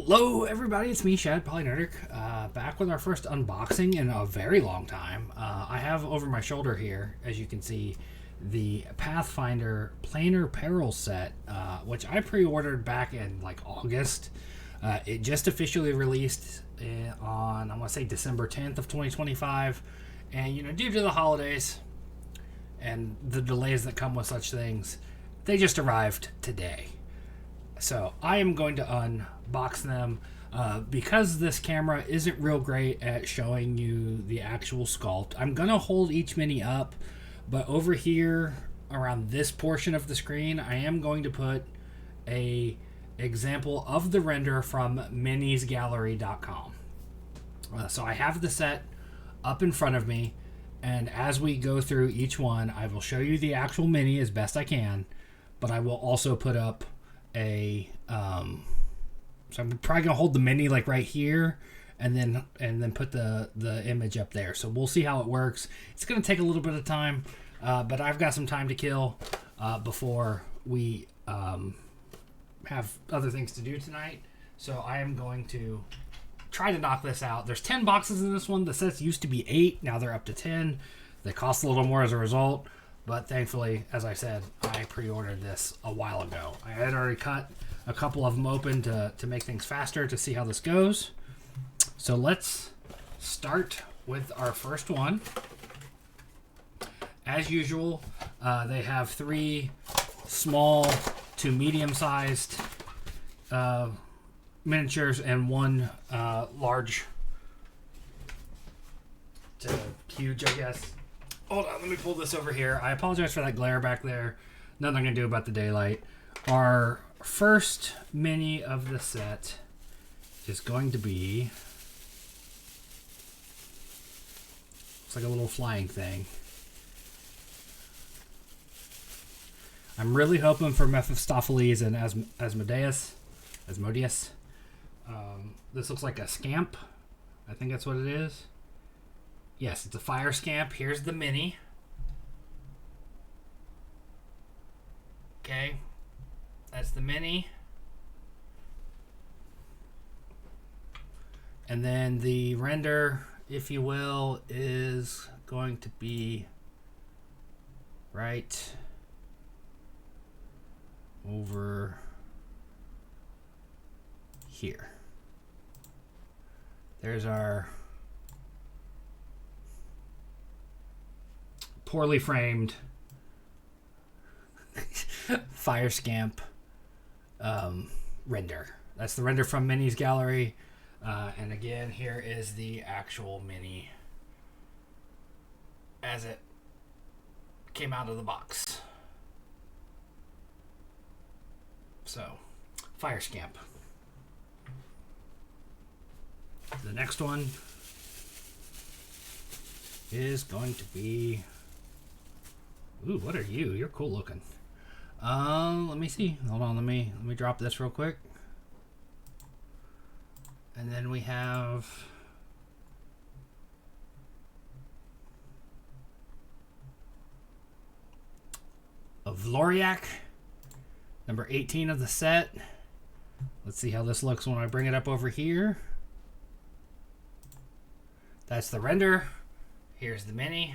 Hello, everybody. It's me, Shad Polynerdic, back with our first unboxing in a very long time. I have over my shoulder here, as you can see, the Pathfinder Planar Perils set, which I pre-ordered back in like August. It just officially released on, I want to say, December 10th of 2025. And, due to the holidays and the delays that come with such things, they just arrived today. So I am going to unbox them because this camera isn't real great at showing you the actual sculpt. I'm going to hold each mini up, but over here around this portion of the screen, I am going to put a example of the render from minisgallery.com. So I have the set up in front of me, and as we go through each one, I will show you the actual mini as best I can, but I will also put up so I'm probably gonna hold the mini like right here and then put the image up there. So we'll see how it works. It's gonna take a little bit of time, but I've got some time to kill before we have other things to do tonight. So I am going to try to knock this out. There's 10 boxes in this one. The sets used to be 8, now they're up to 10. They cost a little more as a result. But thankfully, as I said, I pre-ordered this a while ago. I had already cut a couple of them open to make things faster to see how this goes. So let's start with our first one. As usual, they have 3 small to medium-sized miniatures and 1 large to huge, I guess. Hold on, let me pull this over here. I apologize for that glare back there. Nothing I can do about the daylight. Our first mini of the set is going to be... It's like a little flying thing. I'm really hoping for Mephistopheles and Asmodeus. This looks like a scamp. I think that's what it is. Yes, it's a fire scamp. Here's the mini. Okay, that's the mini. And then the render, if you will, is going to be right over here. There's our poorly framed fire scamp render. That's the render from Minis Gallery. And again, here is the actual mini as it came out of the box. So, fire scamp. The next one is going to be... Ooh, what are you? You're cool looking. Let me see. Hold on, let me drop this real quick. And then we have a Vloriak, number 18 of the set. Let's see how this looks when I bring it up over here. That's the render. Here's the mini.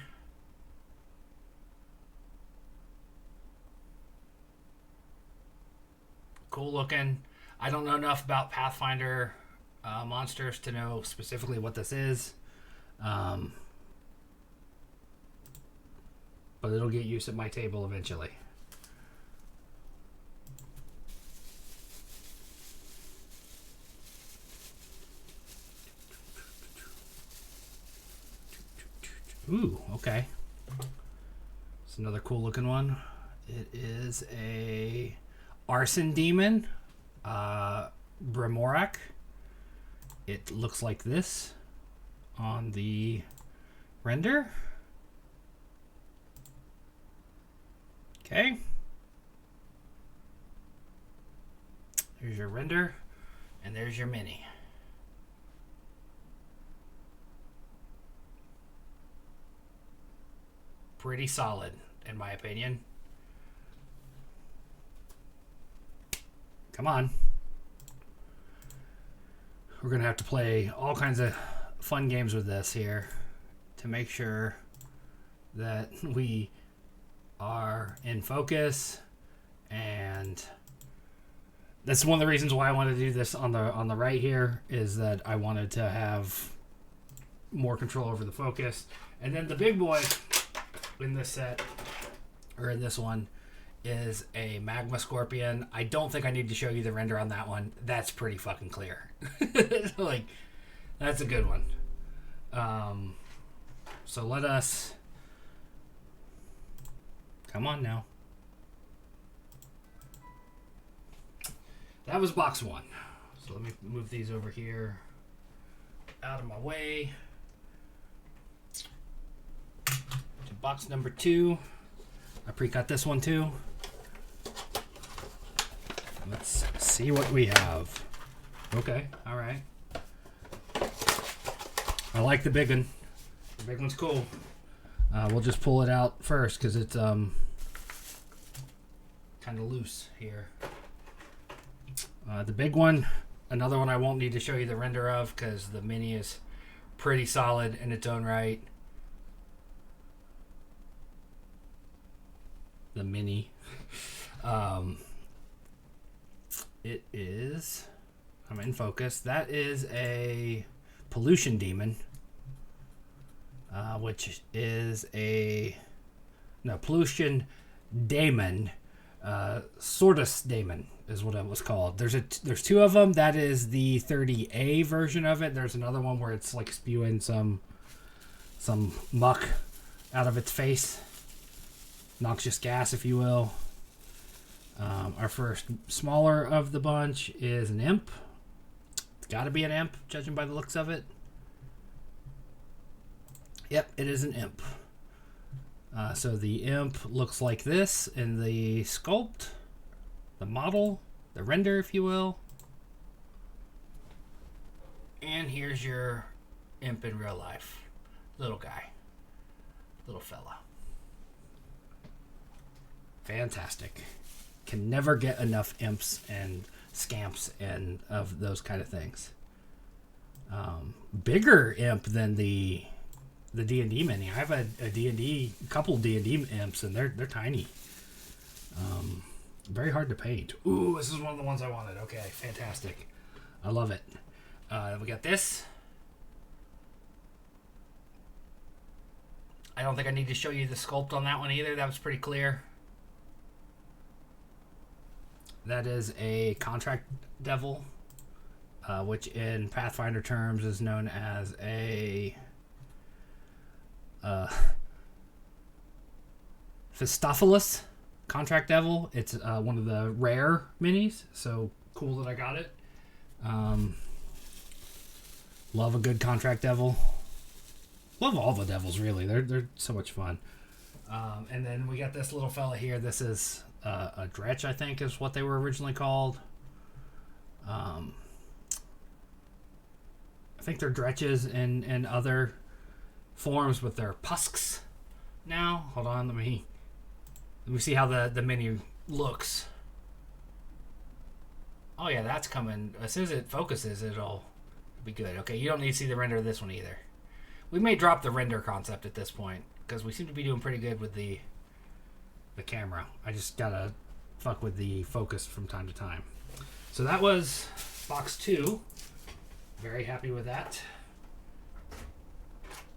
Cool looking. I don't know enough about Pathfinder monsters to know specifically what this is. But it'll get used at my table eventually. Ooh, okay. It's another cool looking one. It is a Arson Demon, Bremorak. It looks like this on the render. Okay. There's your render, and there's your mini. Pretty solid, in my opinion. Come on. We're going to have to play all kinds of fun games with this here to make sure that we are in focus. And that's one of the reasons why I wanted to do this on the right here, is that I wanted to have more control over the focus. And then the big boy in this set, or in this one, is a Magma Scorpion. I don't think I need to show you the render on that one. That's pretty fucking clear. Like, that's a good one. So let us... Come on now. That was box 1. So let me move these over here out of my way. To box number 2. I pre-cut this one too. Let's see what we have. Okay, alright. I like the big one. The big one's cool. We'll just pull it out first because it's kind of loose here. The big one, another one I won't need to show you the render of because the mini is pretty solid in its own right. The mini. It is, I'm in focus. That is a pollution demon, which is pollution daemon. Sortus daemon is what it was called. There's 2 of them. That is the 30A version of it. There's another one where it's like spewing some muck out of its face. Noxious gas, if you will. Our first smaller of the bunch is an imp. It's got to be an imp, judging by the looks of it. Yep, it is an imp. So the imp looks like this in the sculpt, the model, the render, if you will. And here's your imp in real life. Little guy. Little fella. Fantastic. Can never get enough imps and scamps and of those kind of things. Bigger imp than the D&D mini. I have a D&D, couple D&D imps, and they're tiny. Very hard to paint. Ooh, this is one of the ones I wanted. Okay, fantastic. I love it. We got this. I don't think I need to show you the sculpt on that one either. That was pretty clear. That is a contract devil, which in Pathfinder terms is known as a Phistophilis contract devil. It's one of the rare minis, so cool that I got it. Love a good contract devil. Love all the devils, really. They're so much fun. And then we got this little fella here. This is a dretch, I think, is what they were originally called. I think they're dretches in other forms, but they're pusks now. Hold on, let me see how the mini looks. Oh yeah, that's coming. As soon as it focuses, it'll be good. Okay, you don't need to see the render of this one either. We may drop the render concept at this point because we seem to be doing pretty good with the camera. I just gotta fuck with the focus from time to time. So that was box 2. Very happy with that.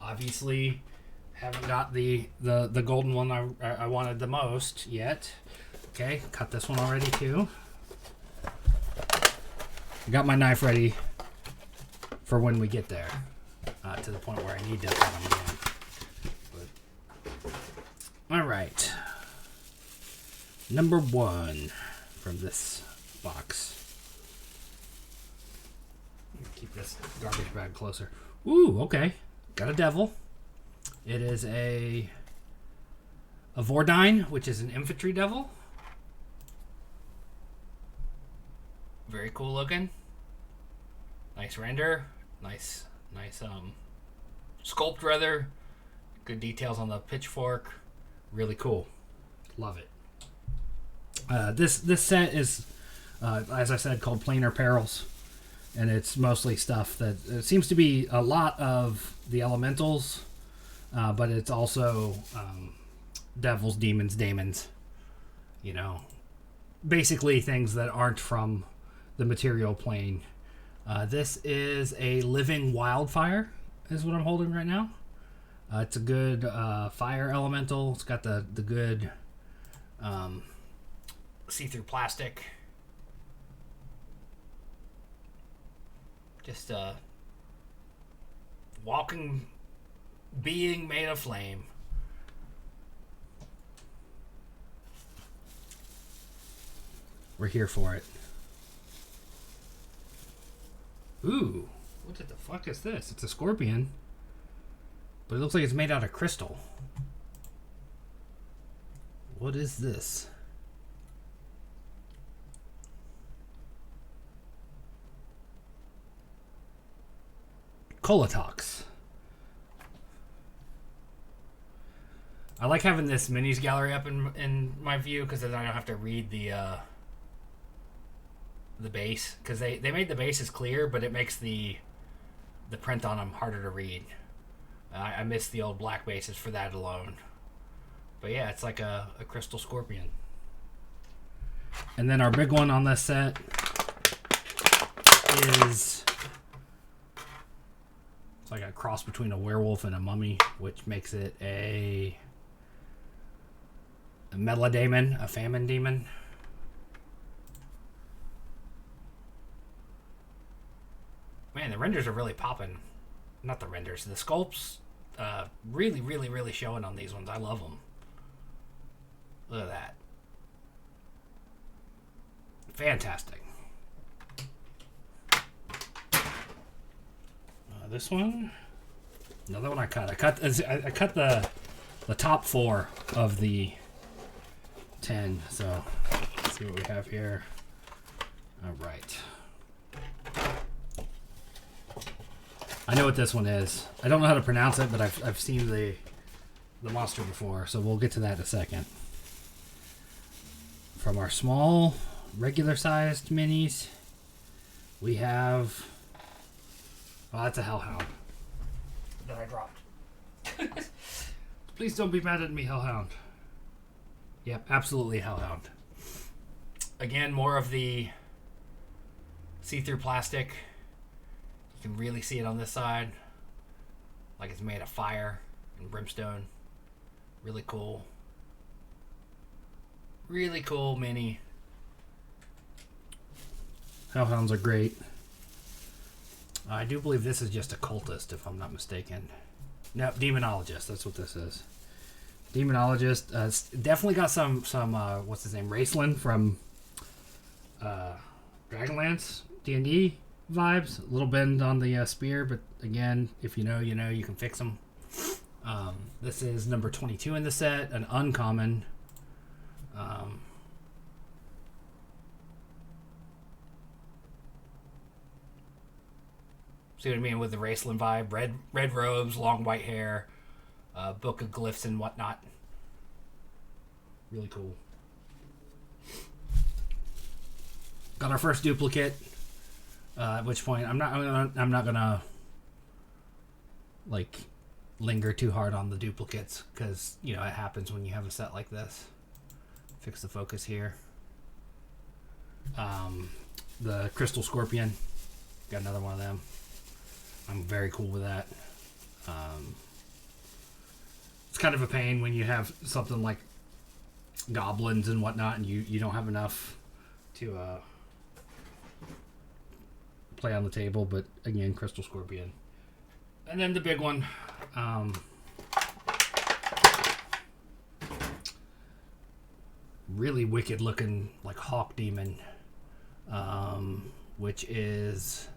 Obviously, haven't got the golden one I wanted the most yet. Okay, cut this one already too. I got my knife ready for when we get there, to the point where I need to cut them again. All right. Number 1 from this box. Keep this garbage bag closer. Ooh, okay. Got a devil. It is a Vordine, which is an infantry devil. Very cool looking. Nice render. Nice sculpt rather. Good details on the pitchfork. Really cool. Love it. This set is, as I said, called Planar Perils. and it's mostly stuff that it seems to be a lot of the elementals, but it's also devils, demons, daemons. You know, basically things that aren't from the material plane. This is a living wildfire, is what I'm holding right now. It's a good fire elemental. It's got the good see-through plastic. Just a walking being made of flame. We're here for it. Ooh, what the fuck is this? It's a scorpion, but it looks like it's made out of crystal. What is this? Colatox. I like having this minis gallery up in my view because then I don't have to read the base, because they made the bases clear, but it makes the print on them harder to read. I miss the old black bases for that alone. But yeah, it's like a crystal scorpion. And then our big one on this set is, it's like a cross between a werewolf and a mummy, which makes it a melodemon, a famine demon. Man, the renders are really popping. Not the renders, the sculpts. Really, really, really showing on these ones. I love them. Look at that. Fantastic. This one, another one I cut. I cut the top 4 of the 10. So let's see what we have here. All right. I know what this one is. I don't know how to pronounce it, but I've seen the monster before, so we'll get to that in a second. From our small, regular-sized minis, we have... Oh, that's a hellhound that I dropped. Please don't be mad at me, hellhound. Yep, absolutely hellhound. Again, more of the see-through plastic. You can really see it on this side, like it's made of fire and brimstone. Really cool. Really cool mini. Hellhounds are great. I do believe this is just a cultist, if I'm not mistaken. No, demonologist. That's what this is. Demonologist. It's definitely got some what's his name? Raceland from Dragonlance D&D vibes. A little bend on the spear, but again, if you know, you know. You can fix them. This is number 22 in the set, an uncommon. See what I mean with the Raceland vibe? Red robes, long white hair, book of glyphs and whatnot. Really cool. Got our first duplicate. At which point I'm not gonna like linger too hard on the duplicates, because you know it happens when you have a set like this. Fix the focus here. The Crystal Scorpion, got another one of them. I'm very cool with that. It's kind of a pain when you have something like goblins and whatnot, and you don't have enough to play on the table. But again, Crystal Scorpion. And then the big one. Really wicked looking, like hawk demon, which is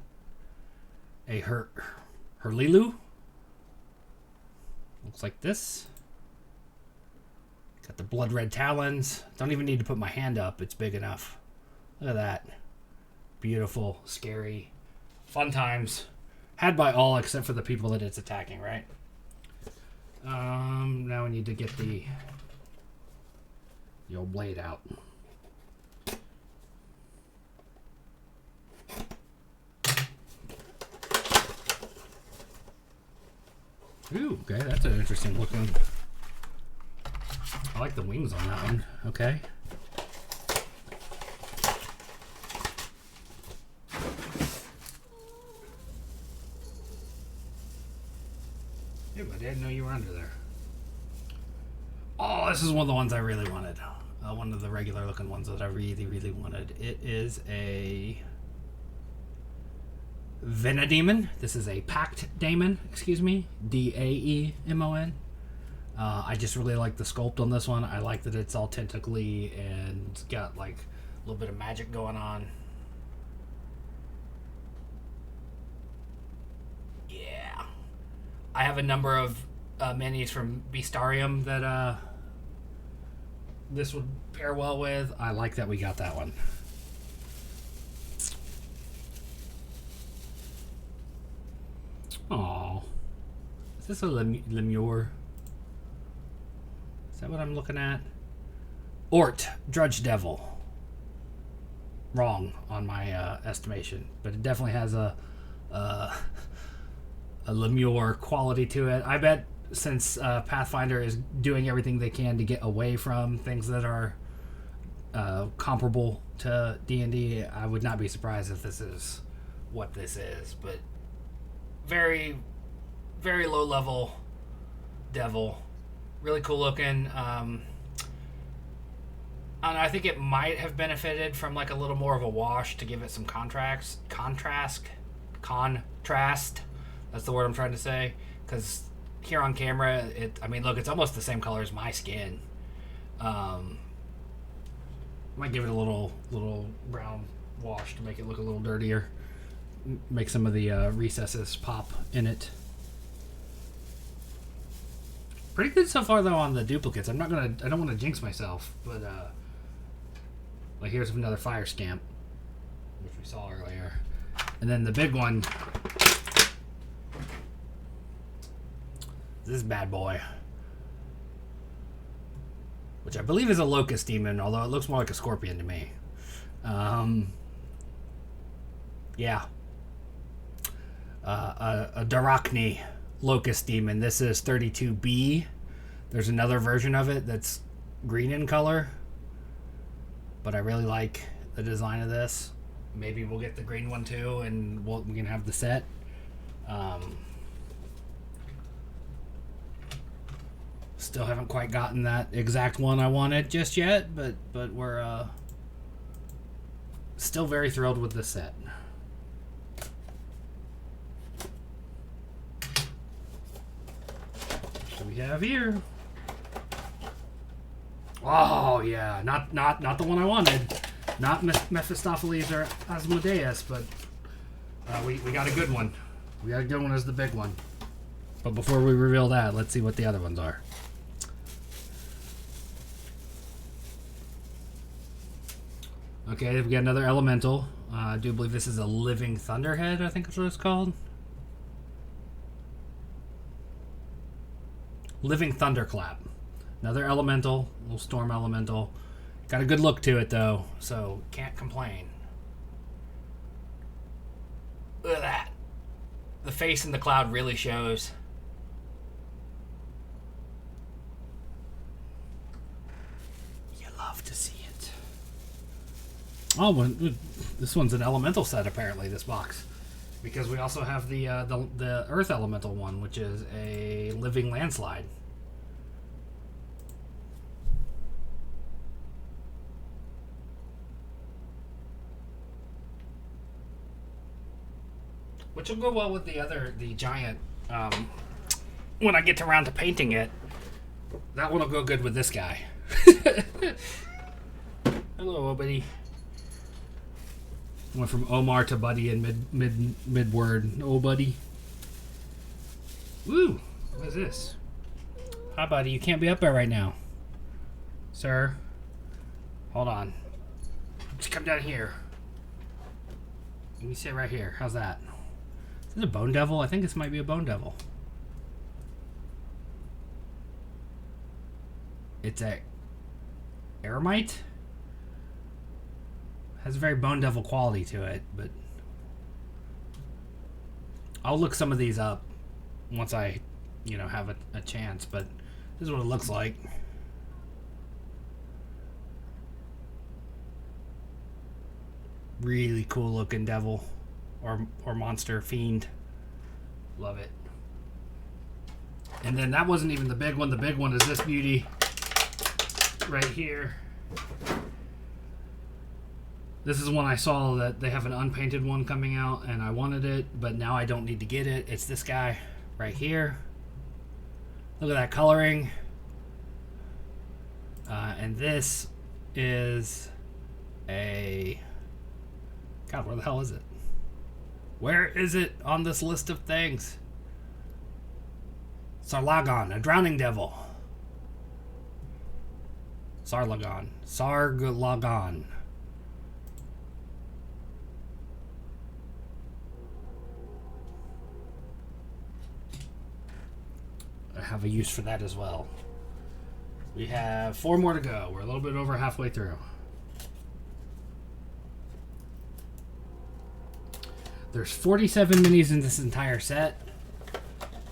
a Herlilu. Looks like this. Got the blood red talons. Don't even need to put my hand up. It's big enough. Look at that. Beautiful, scary, fun times. Had by all except for the people that it's attacking, right? Now we need to get the old blade out. Ooh, okay, that's an interesting looking. I like the wings on that one. Okay. Yeah, but I didn't know you were under there. Oh, this is one of the ones I really wanted. One of the regular looking ones that I really, really wanted. It is a Venademon. This is a Pact Daemon, excuse me. Daemon. I just really like the sculpt on this one. I like that it's all tentacly and got like a little bit of magic going on. Yeah. I have a number of minis from Beastarium that this would pair well with. I like that we got that one. Oh, is this a Lemure? Is that what I'm looking at? Ort, Drudge Devil. Wrong on my estimation, but it definitely has a Lemure quality to it. I bet since Pathfinder is doing everything they can to get away from things that are comparable to D&D, I would not be surprised if this is what this is. But very, very low level devil, really cool looking. And I think it might have benefited from like a little more of a wash to give it some contrast. That's the word I'm trying to say, because here on camera, look, it's almost the same color as my skin. Might give it a little brown wash to make it look a little dirtier, make some of the recesses pop in it. Pretty good so far though on the duplicates. I don't want to jinx myself, but like here's another fire scamp, which we saw earlier, and then the big one. This bad boy, which I believe is a locust demon, although it looks more like a scorpion to me. Yeah. A Darachni locust demon. This is 32B. There's another version of it that's green in color, but I really like the design of this. Maybe we'll get the green one too, and we can have the set. Still haven't quite gotten that exact one I wanted just yet, but we're still very thrilled with this set. So we have here. Oh yeah, not the one I wanted. Not Mephistopheles or Asmodeus, but we got a good one. We got a good one as the big one. But before we reveal that, let's see what the other ones are. Okay, we got another elemental. I do believe this is a living thunderhead, I think is what it's called. Living thunderclap. Another elemental, little storm elemental. Got a good look to it though, so can't complain. Look at that. The face in the cloud really shows. You love to see it. Oh, well, this one's an elemental set apparently, this box. Because we also have the earth elemental one, which is a living landslide. Which will go well with the giant, when I get around to painting it. That one will go good with this guy. Hello, buddy. Went from Omar to Buddy in mid word. Oh, buddy. Woo! What is this? Hi, buddy. You can't be up there right now, sir. Hold on. Just come down here. Let me sit right here. How's that? Is it a bone devil? I think this might be a bone devil. It's a eremite. Has a very bone devil quality to it, but I'll look some of these up once I you know, have a chance. But this is what it looks like. Really cool looking devil or monster fiend. Love it. And then that wasn't even the big one. The big one is this beauty right here. This is one I saw that they have an unpainted one coming out, and I wanted it, but now I don't need to get it. It's this guy right here. Look at that coloring. And this is a... God, where the hell is it? Where is it on this list of things? Sarlagon, a drowning devil. Sarlagon. I have a use for that as well. We have 4 more to go. We're a little bit over halfway through. There's 47 minis in this entire set,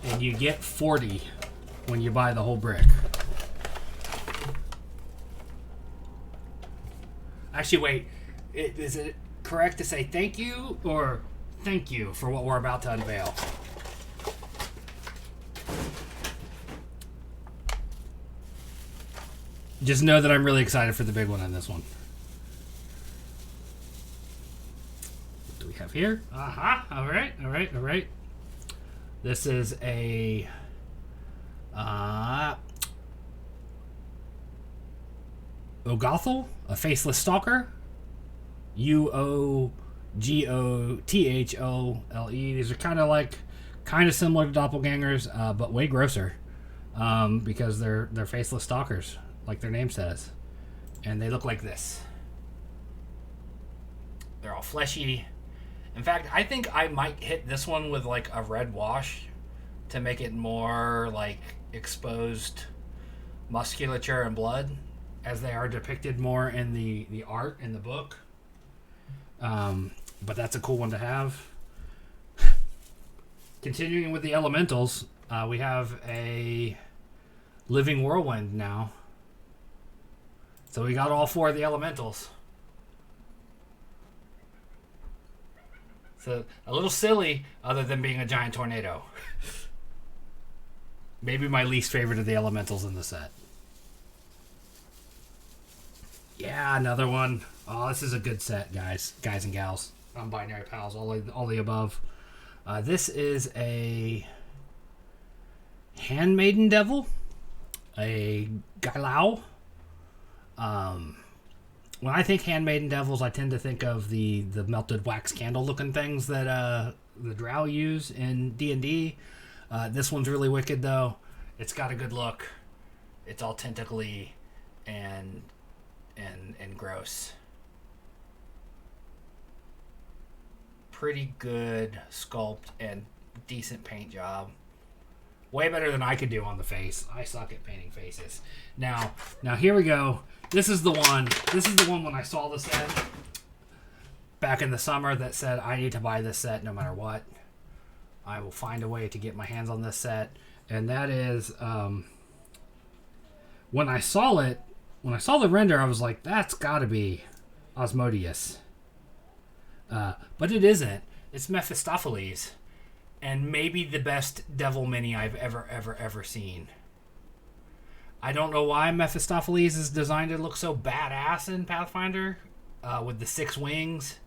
and you get 40 when you buy the whole brick. Actually, wait. Is it correct to say thank you or thank you for what we're about to unveil? Just know that I'm really excited for the big one on this one. What do we have here? Aha! All right. This is a Ogothel, a faceless stalker. Uogothlole. These are kind of similar to doppelgangers, but way grosser, because they're faceless stalkers, like their name says, and they look like this. They're all fleshy. In fact, I think I might hit this one with like a red wash to make it more like exposed musculature and blood, as they are depicted more in the art in the book. But that's a cool one to have. Continuing with the elementals, we have a living whirlwind now. So we got all 4 of the elementals. So a little silly, other than being a giant tornado. Maybe my least favorite of the elementals in the set. Yeah, another one. Oh, this is a good set, guys and gals. Non-binary pals, all the above. This is a handmaiden devil, a Gailao. When I think handmaiden devils, I tend to think of the melted wax candle looking things that the drow use in D&D. This one's really wicked though. It's got a good look. It's all tentacly and gross. Pretty good sculpt and decent paint job. Way better than I could do on the face. I suck at painting faces. Now here we go. This is the one when I saw the set back in the summer that said I need to buy this set no matter what. I will find a way to get my hands on this set. And that is when I saw the render, I was like, that's gotta be Asmodeus. But it isn't. It's Mephistopheles. And maybe the best devil mini I've ever seen. I don't know why Mephistopheles is designed to look so badass in Pathfinder, with the 6 wings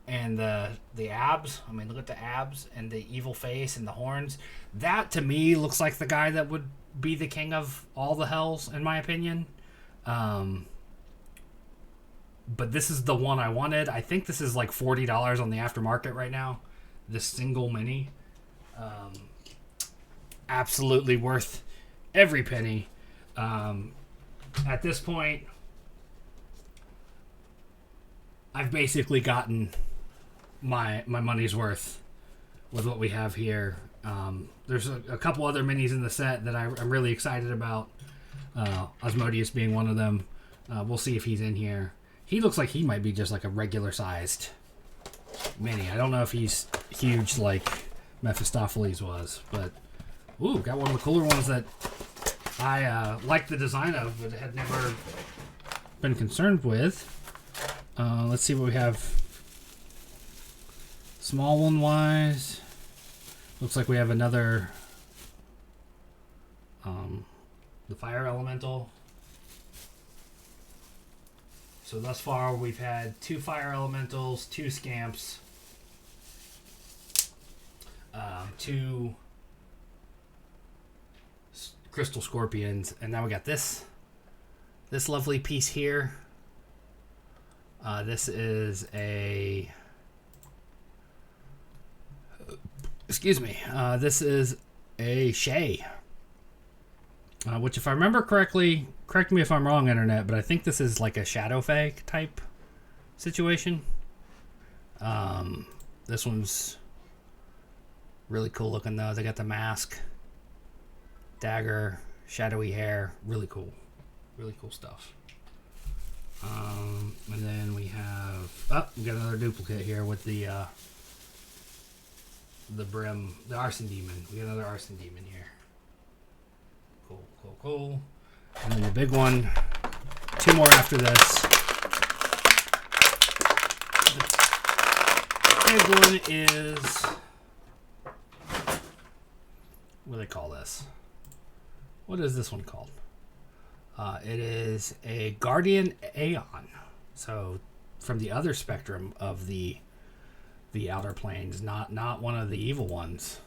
and the abs. I mean, look at the abs and the evil face and the horns. That, to me, looks like the guy that would be the king of all the hells, in my opinion. But this is the one I wanted. I think this is like $40 on the aftermarket right now. This single mini. Absolutely worth every penny. At this point, I've basically gotten my money's worth with what we have here. There's a couple other minis in the set that I'm really excited about. Asmodeus being one of them. We'll see if he's in here. He looks like he might be just like a regular sized mini. I don't know if he's huge like Mephistopheles was, but Ooh, got one of the cooler ones that I like the design of, but had never been concerned with. Let's see what we have. Small one wise. Looks like we have another the fire elemental. So thus far we've had 2 fire elementals, 2 scamps, 2 crystal scorpions, and now we got this lovely piece here. This is a this is a Shay. Which, if I remember correctly, correct me if I'm wrong, Internet, but I think this is like a Shadow Fae type situation. This one's really cool looking, though. They got the mask, dagger, shadowy hair. Really cool. Really cool stuff. And then we have... Oh, we got another duplicate here with the brim, the arson demon. We got another arson demon here. Cool, cool, cool. And then the big one, 2 more after this. The big one is, what do they call this? What is this one called? It is a Guardian Aeon. So from the other spectrum of the Outer Planes, not one of the evil ones.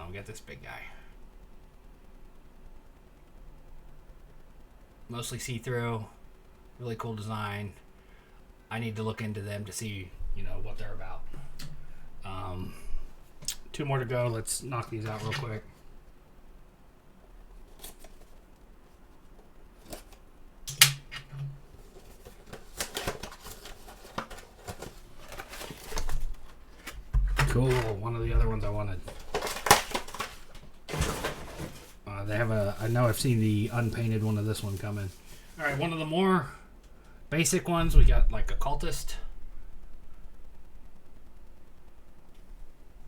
We got this big guy. Mostly see-through, really cool design. I need to look into them to see, what they're about. 2 more to go. Let's knock these out real quick. Cool. One of the other ones I wanted. They have I know I've seen the unpainted one of this one coming. Alright, one of the more basic ones, we got like a cultist.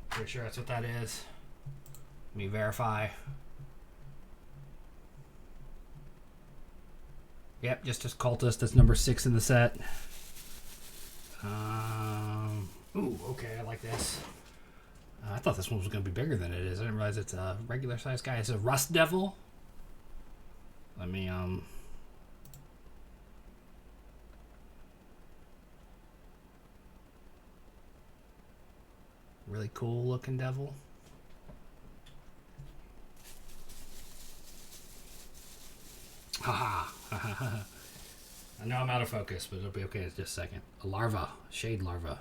Pretty sure that's what that is. Let me verify. Yep, just a cultist. That's number 6 in the set. Ooh, okay, I like this. I thought this one was going to be bigger than it is. I didn't realize it's a regular sized guy. It's a Rust Devil. Let me, really cool looking devil. Haha. I know I'm out of focus, but it'll be okay in just a second. A larva. Shade larva.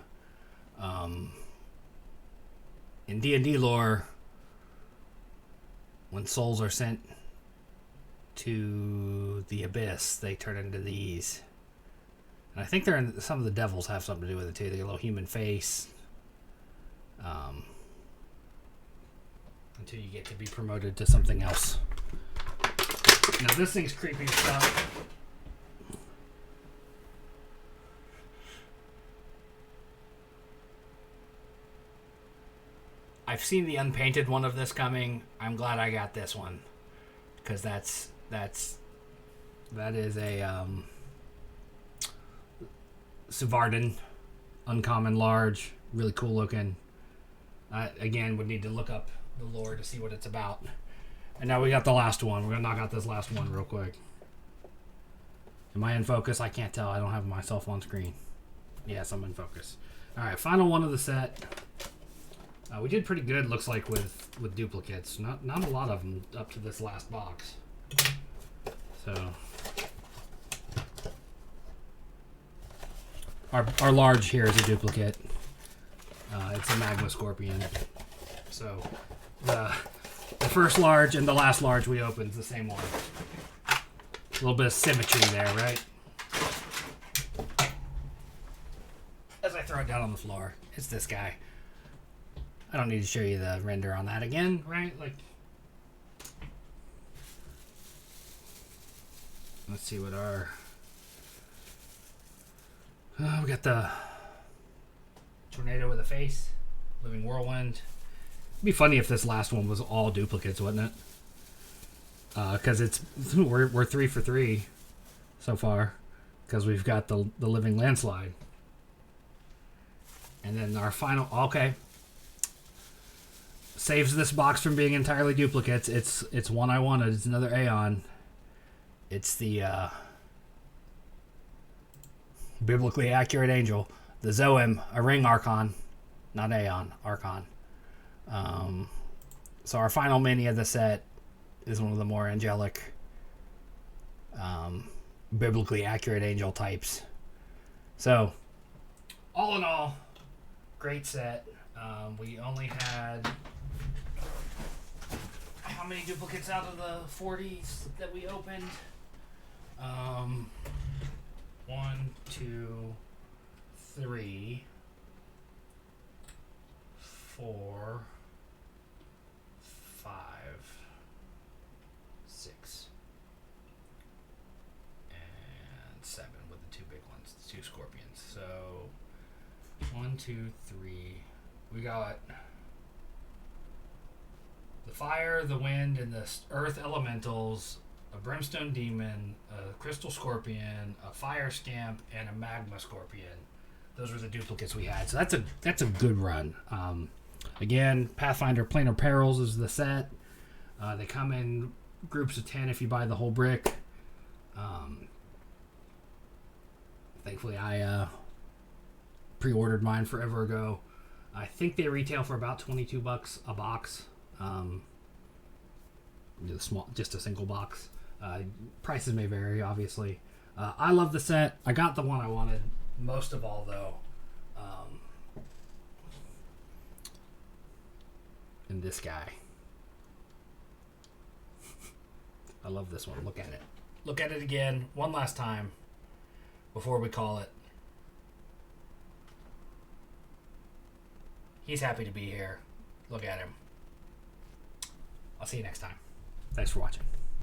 In D&D lore, when souls are sent to the abyss, they turn into these. And I think some of the devils have something to do with it too. They get a little human face. Until you get to be promoted to something else. Now this thing's creepy as stuff. I've seen the unpainted one of this coming. I'm glad I got this one, because that is a Suvarden, uncommon large, really cool looking. Again, would need to look up the lore to see what it's about. And now we got the last one. We're gonna knock out this last one real quick. Am I in focus? I can't tell. I don't have myself on screen. Yes, I'm in focus. All right, final one of the set. We did pretty good, looks like, with duplicates. Not a lot of them up to this last box. So our large here is a duplicate. It's a Magma Scorpion. So the first large and the last large we opened is the same one. A little bit of symmetry there, right? As I throw it down on the floor, it's this guy. I don't need to show you the render on that again, right? Like, let's see what our... we got the tornado with a face, living whirlwind. It'd be funny if this last one was all duplicates, wouldn't it? Because we're 3 for 3 so far, because we've got the living landslide, and then our final saves this box from being entirely duplicates. It's one I wanted. It's another Aeon. It's the biblically accurate angel, the Zoem, a ring Archon, not Aeon, Archon. So our final mini of the set is one of the more angelic, biblically accurate angel types. So, all in all, great set. We only had how many duplicates out of the 40s that we opened? 1, 2, 3, 4, 5, 6, and 7 with the 2 big ones, the 2 scorpions. So 1, 2, 3. We got the fire, the wind, and the earth elementals, a brimstone demon, a crystal scorpion, a fire scamp, and a magma scorpion. Those were the duplicates we had. So that's a good run. Again, Pathfinder Planar Perils is the set. They come in groups of 10 if you buy the whole brick. Thankfully, I pre-ordered mine forever ago. I think they retail for about $22 a box. Just a single box. Prices may vary, obviously. I love the set. I got the one I wanted most of all, though. And this guy. I love this one. Look at it. Look at it again one last time before we call it. He's happy to be here. Look at him. I'll see you next time. Thanks for watching.